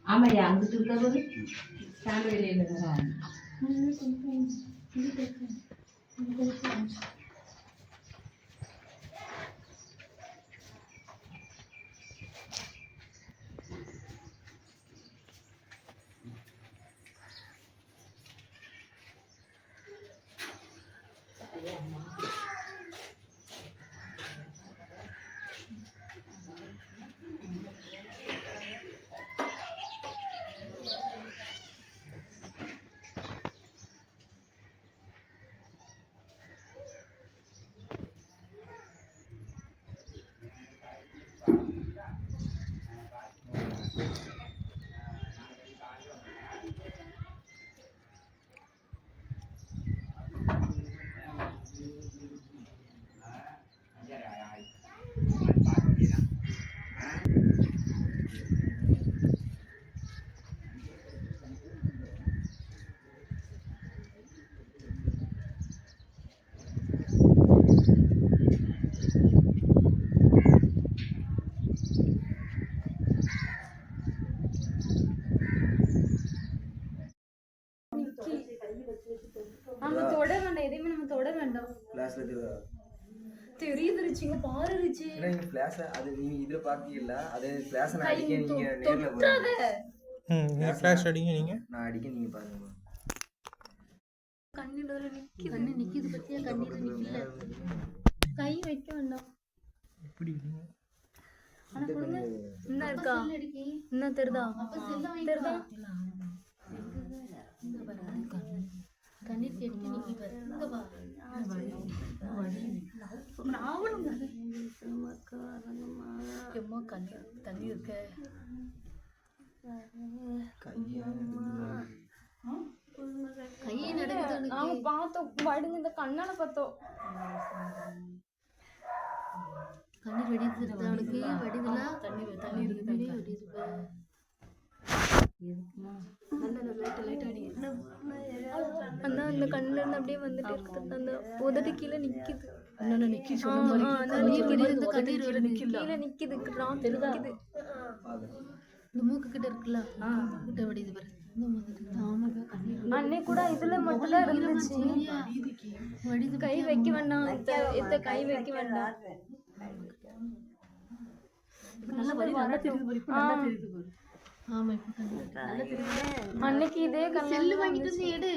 ஆமாய்யா, அங்கிட்டு இருக்கிறது ஸ்டாண்ட் வெளியில் தெரியுதுச்சுங்க பாரு ரிச்சி நீங்க ஃபிளாஷ் அது நீங்க இதுல பாத்தீங்கல்ல அது ஃபிளாஷ் நான் அடிக்க நீங்க நேர்ல போறீங்க நீங்க ஃபிளாஷ் அடிங்க நீங்க நான் அடிக்க நீங்க பாருங்க கண்ணில நிக்குது நிக்குது பத்தியா கண்ணில நிக்கல கை வைக்க வேண்டாம் இப்படி ஆனா கொடுங்க என்ன இருக்கா என்ன தெரியுதா அப்ப செல்ல தெரியுதா இந்த பாருங்க கண்ணீர் கேட்டு நிக்கி பாரு இங்க வா நாவலுங்க அம்மாக்கா அம்மா எம்மா கண்ணீர் தண்ணி இருக்க கையை நடக்குது நாங்க பார்த்தோம் வடுங்க இந்த கண்ணால பார்த்தோம் கண்ணீர் வெடிது அவனுக்கு வடிதுல தண்ணி தண்ணி இருக்கு தண்ணி வெடிது எதுக்குமா நல்ல லைட் அடி அண்ணா அந்த கண்ணுல இருந்து அப்படியே வந்துட்டே இருக்குது அந்த உதடு கீழே நிக்குது அண்ணா நிக்கி சொல்லும் போது இந்த கண்ணீர் வர நிக்கல கீழே நிக்குது ராம் தெரியுது இந்த மூக்கு கிட்ட இருக்குல கிட்ட வடிது பாரு அன்னை கூட இதுல மட்டும் இருந்துச்சு வடிது கை வைக்க வேண்டாம் இத்த கை வைக்க வேண்டாம் நல்ல வரி நல்லா தெரியுது பாரு நல்லா தெரியுது பாரு ஆமா இப்ப நல்லா தெரியுது அன்னைக்கு இதே செல்லு வாங்கிட்டு வந்து எடு